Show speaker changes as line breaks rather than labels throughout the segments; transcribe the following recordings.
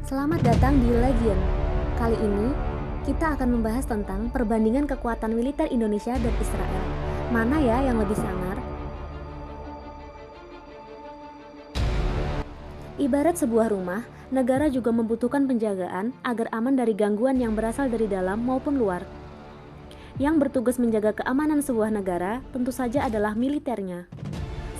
Selamat datang di Legion. Kali ini, kita akan membahas tentang perbandingan kekuatan militer Indonesia dan Israel. Mana ya yang lebih sangar? Ibarat sebuah rumah, negara juga membutuhkan penjagaan agar aman dari gangguan yang berasal dari dalam maupun luar. Yang bertugas menjaga keamanan sebuah negara tentu saja adalah militernya.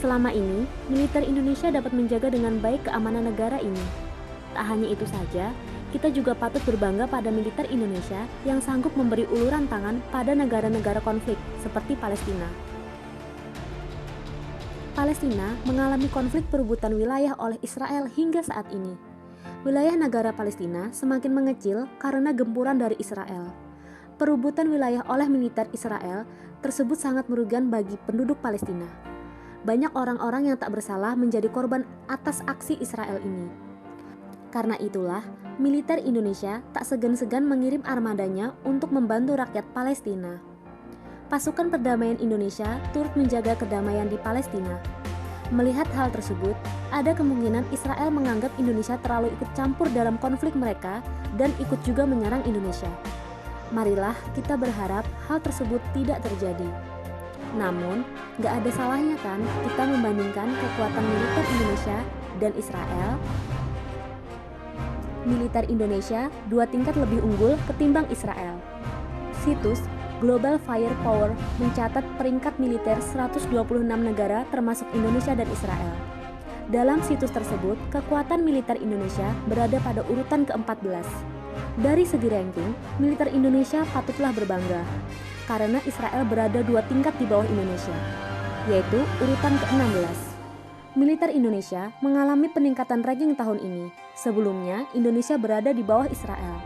Selama ini, militer Indonesia dapat menjaga dengan baik keamanan negara ini. Tak hanya itu saja, kita juga patut berbangga pada militer Indonesia yang sanggup memberi uluran tangan pada negara-negara konflik seperti Palestina. Palestina mengalami konflik perebutan wilayah oleh Israel hingga saat ini. Wilayah negara Palestina semakin mengecil karena gempuran dari Israel. Perebutan wilayah oleh militer Israel tersebut sangat merugikan bagi penduduk Palestina. Banyak orang-orang yang tak bersalah menjadi korban atas aksi Israel ini. Karena itulah, militer Indonesia tak segan-segan mengirim armadanya untuk membantu rakyat Palestina. Pasukan perdamaian Indonesia turut menjaga kedamaian di Palestina. Melihat hal tersebut, ada kemungkinan Israel menganggap Indonesia terlalu ikut campur dalam konflik mereka dan ikut juga menyerang Indonesia. Marilah kita berharap hal tersebut tidak terjadi. Namun, gak ada salahnya kan kita membandingkan kekuatan militer Indonesia dan Israel. Militer Indonesia 2 tingkat lebih unggul ketimbang Israel. Situs Global Firepower mencatat peringkat militer 126 negara termasuk Indonesia dan Israel. Dalam situs tersebut, kekuatan militer Indonesia berada pada urutan ke-14. Dari segi ranking, militer Indonesia patutlah berbangga, karena Israel berada 2 tingkat di bawah Indonesia, yaitu urutan ke-16. Militer Indonesia mengalami peningkatan ranking tahun ini. Sebelumnya, Indonesia berada di bawah Israel.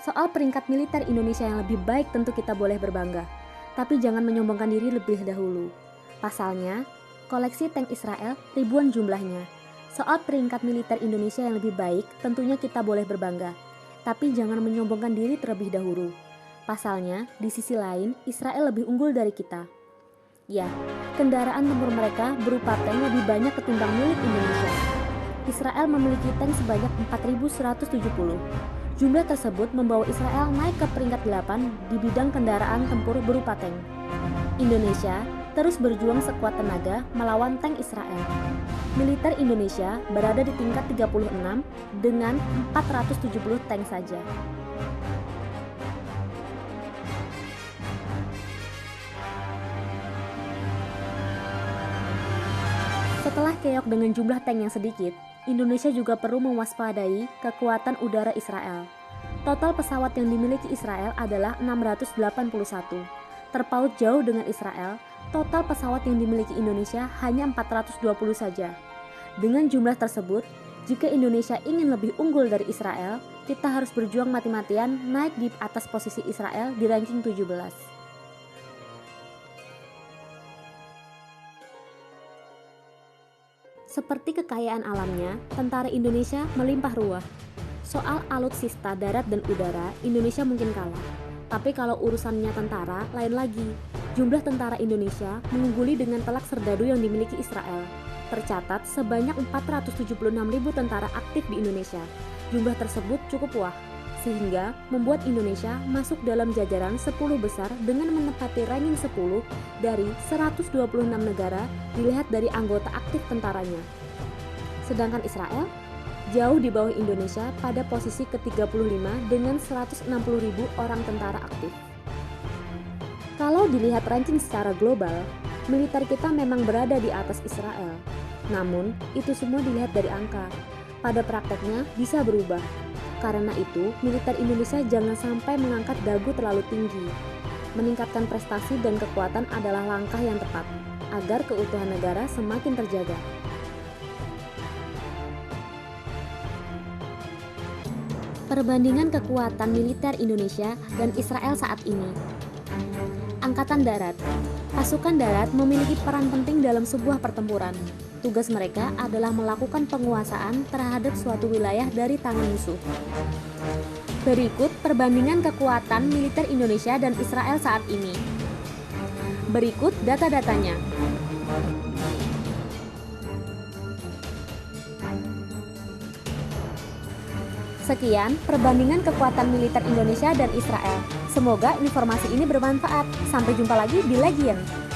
Soal peringkat militer Indonesia yang lebih baik tentu kita boleh berbangga, tapi jangan menyombongkan diri lebih dahulu. Pasalnya, koleksi tank Israel ribuan jumlahnya. Soal peringkat militer Indonesia yang lebih baik tentunya kita boleh berbangga, tapi jangan menyombongkan diri terlebih dahulu. Pasalnya, di sisi lain, Israel lebih unggul dari kita. Ya, kendaraan tempur mereka berupa tank lebih banyak ketimbang milik Indonesia. Israel memiliki tank sebanyak 4.170. Jumlah tersebut membawa Israel naik ke peringkat 8 di bidang kendaraan tempur berupa tank. Indonesia terus berjuang sekuat tenaga melawan tank Israel. Militer Indonesia berada di tingkat 36 dengan 470 tank saja. Setelah keok dengan jumlah tank yang sedikit, Indonesia juga perlu mewaspadai kekuatan udara Israel. Total pesawat yang dimiliki Israel adalah 681. Terpaut jauh dengan Israel, total pesawat yang dimiliki Indonesia hanya 420 saja. Dengan jumlah tersebut, jika Indonesia ingin lebih unggul dari Israel, kita harus berjuang mati-matian naik di atas posisi Israel di ranking 17. Seperti kekayaan alamnya, tentara Indonesia melimpah ruah. Soal alutsista darat dan udara, Indonesia mungkin kalah. Tapi kalau urusannya tentara, lain lagi. Jumlah tentara Indonesia mengungguli dengan telak serdadu yang dimiliki Israel. Tercatat sebanyak 476.000 tentara aktif di Indonesia. Jumlah tersebut cukup wah, sehingga membuat Indonesia masuk dalam jajaran 10 besar dengan menempati ranking 10 dari 126 negara dilihat dari anggota aktif tentaranya. Sedangkan Israel jauh di bawah Indonesia pada posisi ke-35 dengan 160.000 orang tentara aktif. Kalau dilihat ranking secara global, militer kita memang berada di atas Israel. Namun, itu semua dilihat dari angka. Pada prakteknya bisa berubah. Karena itu, militer Indonesia jangan sampai mengangkat dagu terlalu tinggi. Meningkatkan prestasi dan kekuatan adalah langkah yang tepat, agar keutuhan negara semakin terjaga. Perbandingan kekuatan militer Indonesia dan Israel saat ini. Angkatan Darat. Pasukan darat memiliki peran penting dalam sebuah pertempuran. Tugas mereka adalah melakukan penguasaan terhadap suatu wilayah dari tangan musuh. Berikut perbandingan kekuatan militer Indonesia dan Israel saat ini. Berikut data-datanya. Sekian perbandingan kekuatan militer Indonesia dan Israel. Semoga informasi ini bermanfaat. Sampai jumpa lagi di Legion.